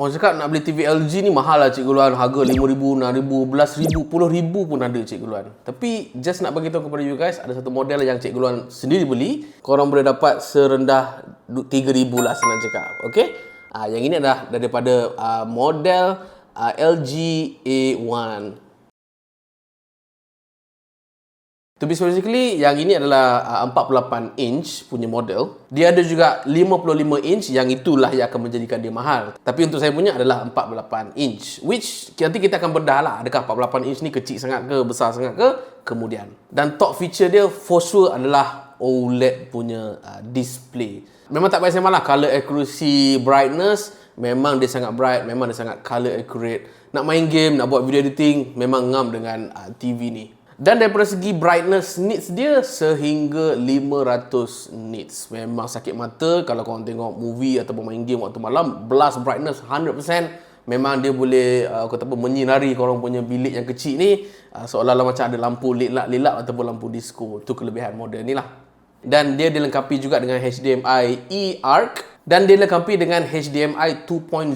Orang cakap nak beli TV LG ni mahal lah Cikgu Luan. Harga RM5,000, RM6,000, RM11,000, RM10,000 pun ada Cikgu Luan. Tapi just nak bagi tahu kepada you guys, ada satu model yang Cikgu Luan sendiri beli. Korang boleh dapat serendah RM3,000 lah senang cakap. Okay? Yang ini adalah daripada model LG A1. To be specifically, yang ini adalah 48 inch punya model. Dia ada juga 55 inch, yang itulah yang akan menjadikan dia mahal. Tapi untuk saya punya adalah 48 inch. Which nanti kita akan bedah lah, adakah 48 inch ni kecil sangat ke, besar sangat ke, kemudian. Dan top feature dia for sure adalah OLED punya display. Memang tak payah sembang lah, color accuracy, brightness, memang dia sangat bright, memang dia sangat color accurate. Nak main game, nak buat video editing, memang ngam dengan TV ni. Dan daripada segi brightness nits dia sehingga 500 nits. Memang sakit mata kalau korang tengok movie ataupun main game waktu malam. Blast brightness 100%. Memang dia boleh menyinari korang punya bilik yang kecil ni, seolah-olah macam ada lampu lelap-lelap ataupun lampu disco. Itu kelebihan model ni lah. Dan dia dilengkapi juga dengan HDMI eARC. Dan dia dilengkapi dengan HDMI 2.0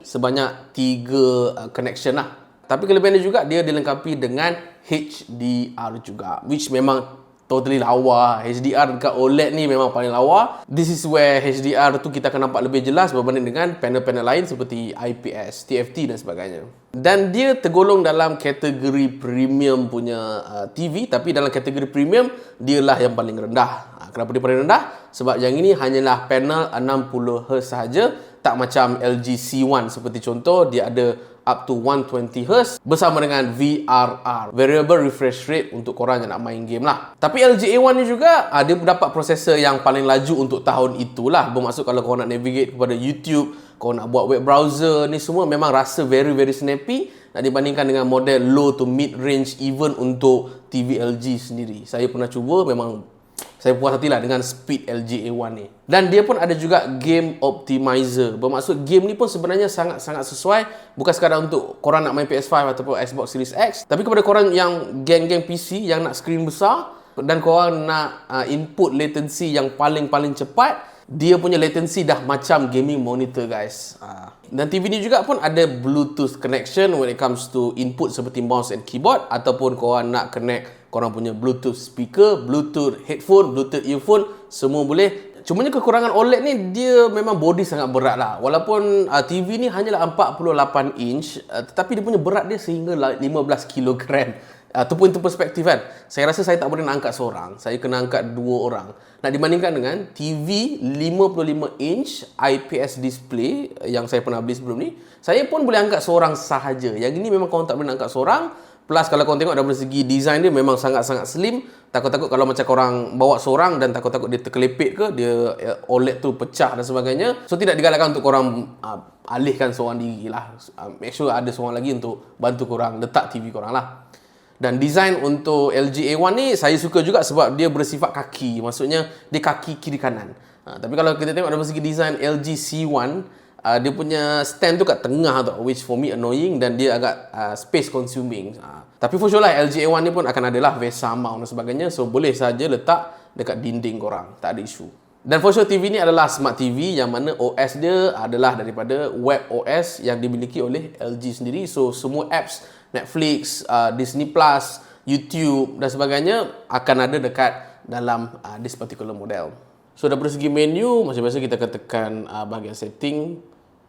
sebanyak 3 connection lah. Tapi kelebihan dia juga, dia dilengkapi dengan HDR juga, which memang totally lawa. HDR dekat OLED ni memang paling lawa. This is where HDR tu kita akan nampak lebih jelas berbanding dengan panel-panel lain seperti IPS, TFT dan sebagainya. Dan dia tergolong dalam kategori premium punya TV, tapi dalam kategori premium, dia lah yang paling rendah. Kenapa dia paling rendah? Sebab yang ini hanyalah panel 60Hz sahaja. Tak macam LG C1 seperti contoh, dia ada up to 120Hz bersama dengan VRR, Variable Refresh Rate, untuk korang yang nak main game lah. Tapi LG A1 ni juga dia dapat prosesor yang paling laju untuk tahun itulah. Bermaksud kalau korang nak navigate kepada YouTube, korang nak buat web browser, ni semua memang rasa very snappy nak dibandingkan dengan model low to mid range even untuk TV LG sendiri. Saya pernah cuba, memang saya puas hatilah dengan speed LG A1 ni. Dan dia pun ada juga game optimizer. Bermaksud game ni pun sebenarnya sangat-sangat sesuai, bukan sekadar untuk korang nak main PS5 ataupun Xbox Series X, tapi kepada korang yang geng-geng PC yang nak screen besar dan korang nak input latency yang paling cepat. Dia punya latency dah macam gaming monitor guys. Dan TV ni juga pun ada Bluetooth connection when it comes to input seperti mouse and keyboard, ataupun korang nak connect korang punya Bluetooth speaker, Bluetooth headphone, Bluetooth earphone, semua boleh. Cumanya kekurangan OLED ni, dia memang body sangat berat lah. Walaupun TV ni hanyalah 48 inch, tetapi dia punya berat dia sehingga 15 kilogram. Itu pun itu perspektif kan. Saya rasa saya tak boleh nak angkat seorang, saya kena angkat 2 orang. Nak dibandingkan dengan TV 55 inch IPS display yang saya pernah beli sebelum ni, saya pun boleh angkat seorang sahaja. Yang ini memang korang tak boleh nak angkat seorang. Plus kalau korang tengok dari segi design dia memang sangat-sangat slim. Takut-takut kalau macam korang bawa seorang dan takut-takut dia terkelepit ke, dia OLED tu pecah dan sebagainya. So tidak digalakkan untuk korang alihkan seorang diri lah. Make sure ada seorang lagi untuk bantu korang letak TV korang lah. Dan design untuk LG A1 ni saya suka juga sebab dia bersifat kaki. Maksudnya dia kaki kiri kanan. Tapi kalau kita tengok dari segi design LG C1, dia punya stand tu kat tengah tu, which for me annoying, dan dia agak space consuming. Tapi for sure lah LG A1 ni pun akan ada lah VESA mount dan sebagainya. So boleh saja letak dekat dinding korang, tak ada isu. Dan for sure TV ni adalah smart TV yang mana OS dia adalah daripada web OS yang dimiliki oleh LG sendiri. So semua apps Netflix, Disney Plus, YouTube dan sebagainya akan ada dekat dalam this particular model. So daripada segi menu, macam biasa kita akan tekan bahagian setting.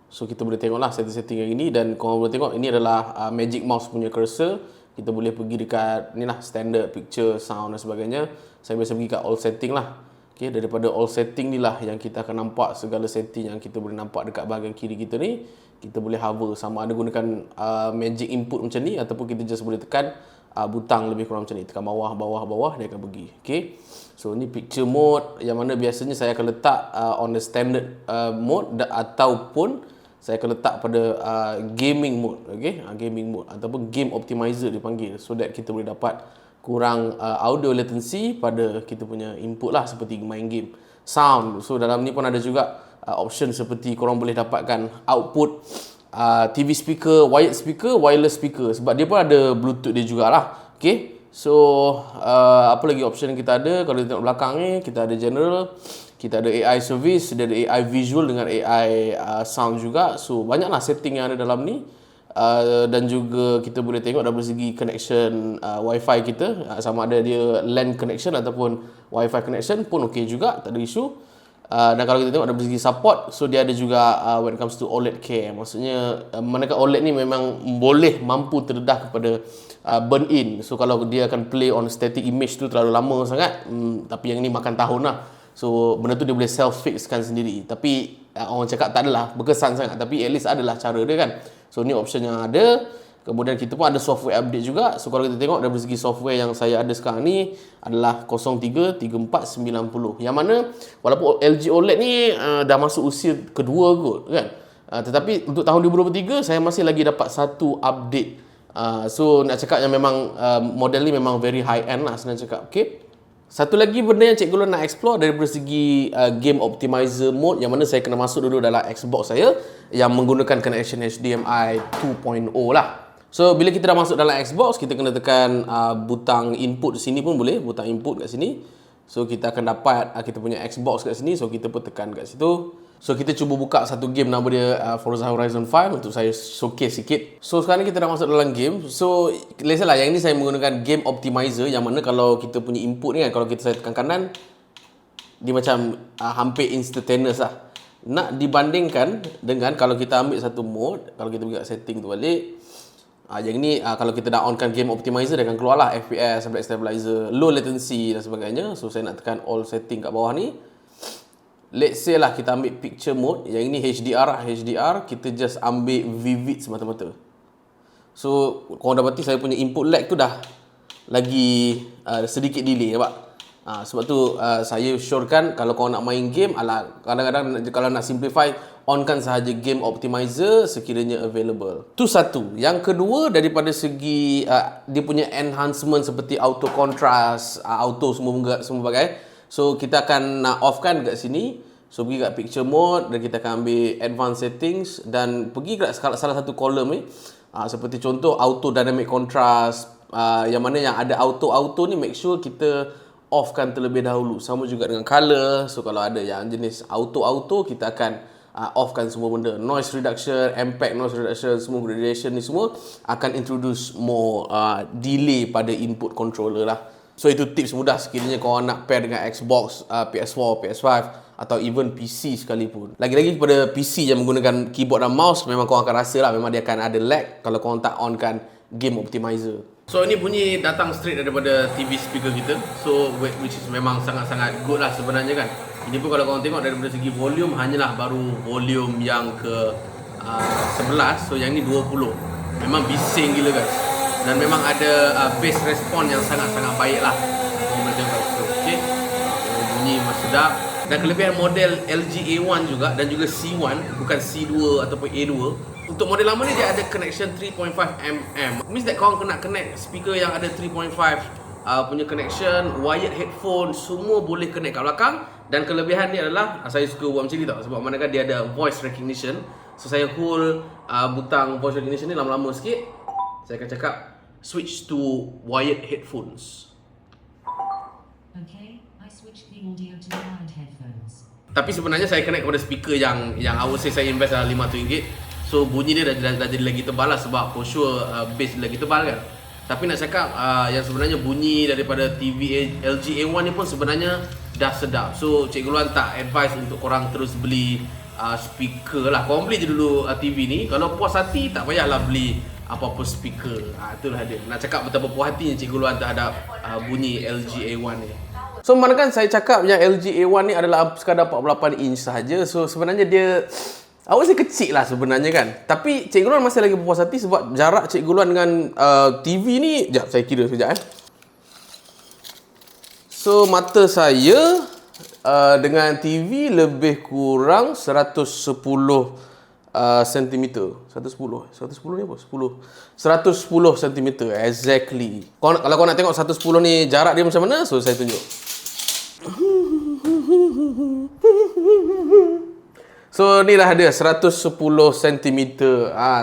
So kita boleh tengoklah setting-setting yang ini, dan korang boleh tengok ini adalah Magic Mouse punya cursor. Kita boleh pergi dekat ni lah, standard, picture, sound dan sebagainya. Saya biasa pergi kat all setting lah. Okay, daripada all setting ni lah yang kita akan nampak segala setting yang kita boleh nampak dekat bahagian kiri kita ni. Kita boleh hover, sama ada gunakan magic input macam ni, ataupun kita just boleh tekan butang lebih kurang macam ni. Tekan bawah, dia akan pergi. Okay. So ni picture mode yang mana biasanya saya akan letak on the standard mode, ataupun saya akan letak pada gaming mode. Okay, gaming mode ataupun game optimizer dipanggil, so that kita boleh dapat kurang audio latency pada kita punya input lah, seperti main game. Sound, so dalam ni pun ada juga option seperti korang boleh dapatkan output TV speaker, wired speaker, wireless speaker, sebab dia pun ada Bluetooth dia jugalah. Okay, so apa lagi option yang kita ada? Kalau kita tengok belakang ni, kita ada general, kita ada AI service, dia ada AI visual dengan AI sound juga. So banyaklah setting yang ada dalam ni. Dan juga kita boleh tengok dari segi connection wifi kita, sama ada dia LAN connection ataupun wifi connection pun okey juga, tak ada isu. Dan kalau kita tengok dari segi support, so dia ada juga when it comes to OLED care. Maksudnya manakala OLED ni memang boleh mampu terdedah kepada burn in. So kalau dia akan play on static image tu terlalu lama sangat, tapi yang ni makan tahun lah. So benda tu dia boleh self fixkan sendiri. Tapi orang cakap tak adalah berkesan sangat, tapi at least adalah cara dia kan. So ni option yang ada. Kemudian kita pun ada software update juga. So kalau kita tengok dari segi software yang saya ada sekarang ni adalah 033490, yang mana walaupun LG OLED ni dah masuk usia kedua kot kan, tetapi untuk tahun 2023 saya masih lagi dapat satu update. So nak cakap yang memang model ni memang very high end lah senang cakap. Okay. Satu lagi benda yang Cikgu Lon nak explore dari segi game optimizer mode, yang mana saya kena masuk dulu dalam Xbox saya yang menggunakan connection HDMI 2.0 lah. So bila kita dah masuk dalam Xbox, kita kena tekan butang input sini pun boleh, butang input kat sini. So kita akan dapat kita punya Xbox kat sini, so kita pun tekan kat situ. So kita cuba buka satu game nama dia Forza Horizon 5 untuk saya showcase sikit. So sekarang ni kita dah masuk dalam game. So let's say lah yang ni saya menggunakan game optimizer, yang mana kalau kita punya input ni kan, kalau saya tekan kanan, dia macam hampir instantaneous lah. Nak dibandingkan dengan kalau kita ambil satu mode, kalau kita pergi kat setting tu balik, yang ni kalau kita dah onkan game optimizer, dia akan keluar lah FPS, black stabilizer, low latency dan sebagainya. So saya nak tekan all setting kat bawah ni. Let's say lah kita ambil picture mode, yang ini HDR, kita just ambil vivid semata-mata. So korang dapati saya punya input lag tu dah lagi sedikit delay, nampak? Sebab tu saya syorkan kalau korang nak main game, kadang-kadang kalau nak simplify, onkan sahaja game optimizer sekiranya available. Tu satu. Yang kedua, daripada segi dia punya enhancement seperti auto contrast, auto semua bagai. So kita akan nak off kan kat sini. So pergi kat picture mode dan kita akan ambil advanced settings dan pergi kat salah satu column ni, seperti contoh auto dynamic contrast, yang mana yang ada auto ni make sure kita off kan terlebih dahulu. Sama juga dengan color. So kalau ada yang jenis auto kita akan off kan semua benda. Noise reduction, impact noise reduction, semua gradation ni semua akan introduce more delay pada input controller lah. So itu tips mudah sekiranya korang nak pair dengan Xbox, PS4, PS5 atau even PC sekalipun. Lagi-lagi kepada PC yang menggunakan keyboard dan mouse, memang korang akan rasa lah memang dia akan ada lag kalau korang tak on kan game optimizer. So ini bunyi datang straight daripada TV speaker kita. So which is memang sangat-sangat good lah sebenarnya kan. Ini pun kalau korang tengok daripada segi volume, hanyalah baru volume yang ke 11. So yang ni 20. Memang bising gila guys. Dan memang ada bass respon yang sangat-sangat baik lah. Korang boleh tengok kat situ. Okay. Bunyi memang sedap. Dan kelebihan model LG A1 juga dan juga C1, bukan C2 ataupun A2. Untuk model lama ni dia ada connection 3.5mm. Means that korang kena connect speaker yang ada 3.5 punya connection, wired headphone, semua boleh connect kat belakang. Dan kelebihan ni adalah, saya suka buat macam ni tau, sebab manakala dia ada voice recognition. So saya hold butang voice recognition ni lama-lama sikit, saya akan cakap switch to wired headphones. Okay, I switched the audio to wired headphones. Tapi sebenarnya saya connect kepada speaker yang I would say saya invest dalam RM500. So bunyi dia dah jadi lagi tebal lah, sebab for sure bass lagi tebal kan. Tapi nak cakap yang sebenarnya bunyi daripada TV LG A1 ni pun sebenarnya dah sedap. So Cikgu Luan tak advise untuk korang terus beli speaker lah. Korang beli je dulu TV ni. Kalau puas hati tak payahlah beli apa-apa speaker. Itulah dia. Nak cakap betapa puas hatinya Cikgu Luan terhadap bunyi LG A1 ni. So mana kan saya cakap yang LG A1 ni adalah sekadar 48 inch sahaja. So sebenarnya dia awak saya kecil lah sebenarnya kan. Tapi Cikgu Luan masih lagi puas hati sebab jarak Cikgu Luan dengan TV ni, sekejap saya kira sekejap So mata saya dengan TV lebih kurang 110 cm. 110 ni apa? 110 cm exactly. Kalau kau nak tengok 110 ni jarak dia macam mana, so saya tunjuk. So ni lah dia 110 cm.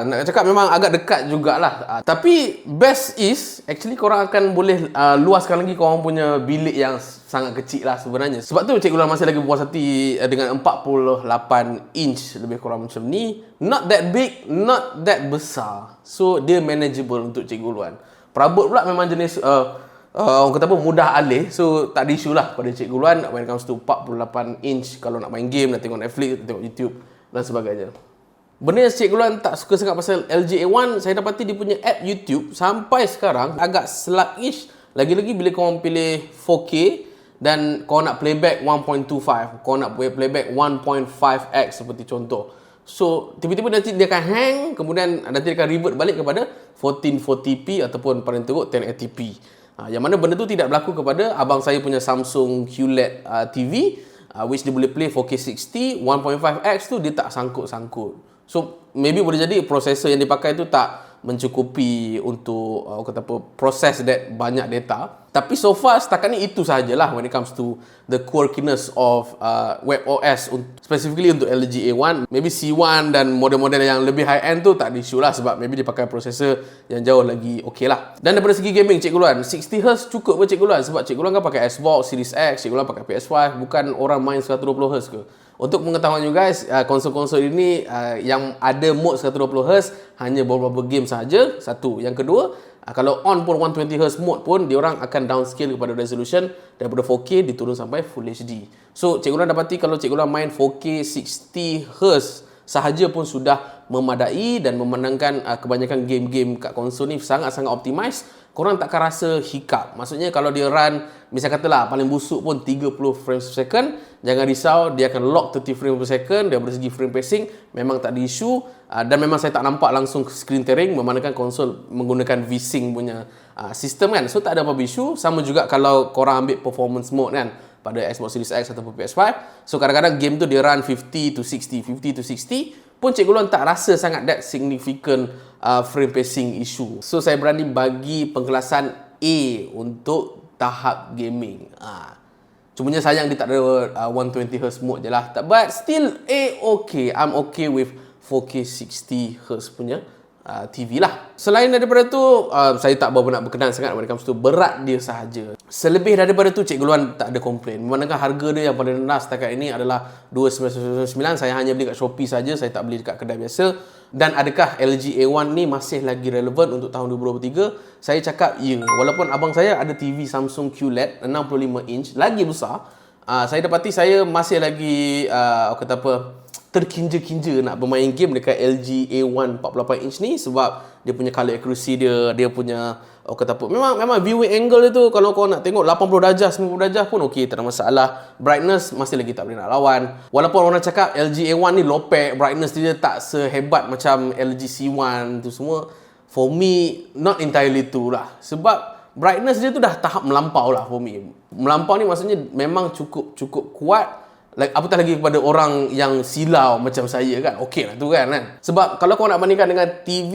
Nak cakap memang agak dekat jugalah. Tapi best is actually korang akan boleh luaskan lagi korang punya bilik yang sangat kecil lah sebenarnya. Sebab tu Cikgu Luan masih lagi berpuas hati dengan 48 inch lebih kurang macam ni. Not that big, not that besar. So dia manageable untuk Cikgu Luan. Perabot pula memang jenis orang kata apa, mudah alih. So tak ada isu lah pada Cikgu Luan when it comes to 48 inch. Kalau nak main game, nak tengok Netflix, nak tengok YouTube dan sebagainya. Benda yang Cikgu Luan tak suka sangat pasal LG A1, saya dapati dia punya app YouTube sampai sekarang agak sluggish. Lagi-lagi bila korang pilih 4K dan korang nak playback 1.25, korang nak playback 1.5x seperti contoh. So tiba-tiba nanti dia akan hang, kemudian nanti dia akan revert balik kepada 1440p ataupun paling teruk 1080p. Yang mana benda tu tidak berlaku kepada abang saya punya Samsung QLED TV, which dia boleh play 4K 60, 1.5x tu dia tak sangkut-sangkut. So maybe boleh jadi prosesor yang dipakai tu tak mencukupi untuk kata apa, proses that banyak data. Tapi so far setakat ni itu sahajalah when it comes to the quirkiness of WebOS, specifically untuk LG A1. Maybe C1 dan model-model yang lebih high end tu tak ada isu lah, sebab maybe dia pakai prosesor yang jauh lagi okey lah. Dan daripada segi gaming Cikgu Luan, 60Hz cukup ke Cikgu Luan? Sebab Cikgu Luan kan pakai Xbox Series X, Cikgu Luan pakai PS5, bukan orang main 120Hz ke? Untuk pengetahuan you guys, konsol-konsol ini yang ada mode 120Hz hanya beberapa game sahaja. Satu. Yang kedua, kalau on pun 120Hz mode pun, diorang akan downscale kepada resolution daripada 4K diturun sampai Full HD. So Cikgu Luan dapati kalau Cikgu Luan main 4K 60Hz sahaja pun sudah memadai dan memenangkan kebanyakan game-game kat konsol ni sangat-sangat optimize. Korang takkan rasa hiccup. Maksudnya kalau dia run, misal katalah paling busuk pun 30 frames per second, jangan risau, dia akan lock 30 frames per second. Dari segi frame pacing memang tak ada isu, dan memang saya tak nampak langsung screen tearing, memandangkan konsol menggunakan VSync punya sistem kan. So tak ada apa-apa isu. Sama juga kalau korang ambil performance mode kan pada Xbox Series X ataupun PS5. So kadang-kadang game tu dia run 50 to 60 pun Cikgu Luan tak rasa sangat that significant frame pacing issue. So saya berani bagi pengkelasan A untuk tahap gaming. Cumanya sayang dia tak ada 120Hz mode je lah. But still A okay. I'm okay with 4K 60Hz punya TV lah. Selain daripada tu, saya tak berapa nak berkenan sangat when it comes to berat dia sahaja. Selebih daripada tu Cikgu Luan tak ada komplain. Memandangkan harga dia yang paling rendah setakat ini adalah 299. Saya hanya beli kat Shopee saja, saya tak beli dekat kedai biasa. Dan adakah LG A1 ni masih lagi relevan untuk tahun 2023? Saya cakap ya. Walaupun abang saya ada TV Samsung QLED 65 inch, lagi besar, saya dapati saya masih lagi kata apa, terkinja-kinja nak bermain game dekat LG A1 48 inch ni, sebab dia punya color accuracy dia punya kata apa, memang viewing angle dia tu kalau kau nak tengok 80 darjah 90 darjah pun okey, tak ada masalah. Brightness masih lagi tak boleh nak lawan. Walaupun orang cakap LG A1 ni low pack, brightness dia tak sehebat macam LG C1 tu semua. For me not entirely tu lah, sebab brightness dia tu dah tahap melampau lah for me. Melampau ni maksudnya memang cukup kuat. Apatah lagi kepada orang yang silau macam saya kan, okey lah tu kan. Sebab kalau kau nak bandingkan dengan TV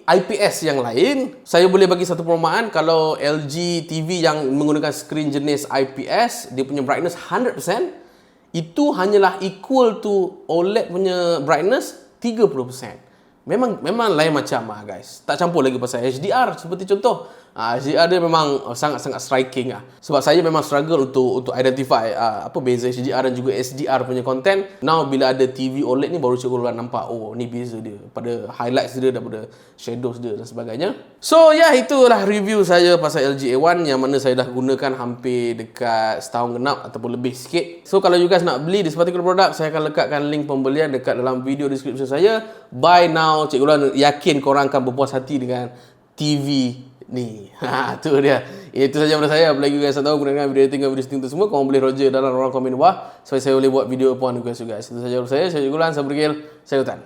IPS yang lain, saya boleh bagi satu perumpamaan. Kalau LG TV yang menggunakan skrin jenis IPS, dia punya brightness 100%, itu hanyalah equal to OLED punya brightness 30%. Memang lain macam lah guys. Tak campur lagi pasal HDR seperti contoh. HDR dia memang sangat-sangat striking lah. Sebab saya memang struggle untuk identify apa beza HDR dan juga SDR punya content. Now bila ada TV OLED ni baru Cikgu Luan nampak, oh ni beza dia pada highlights dia daripada shadows dia dan sebagainya. So ya, itulah review saya pasal LG A1 yang mana saya dah gunakan hampir dekat setahun genap ataupun lebih sikit. So kalau you guys nak beli this particular product, saya akan lekatkan link pembelian dekat dalam video description saya. Buy now. Cikgu Luan yakin korang akan berpuas hati dengan TV ni. Tu dia. Itu saja daripada saya. Apalagi you guys tak tahu gunakan video editing dan video setting tu semua, korang boleh roger dalam ruang komen bawah supaya saya boleh buat video upon request you guys. Itu saja daripada saya. Saya Cikgu Luan, saya bergil. Saya Utan.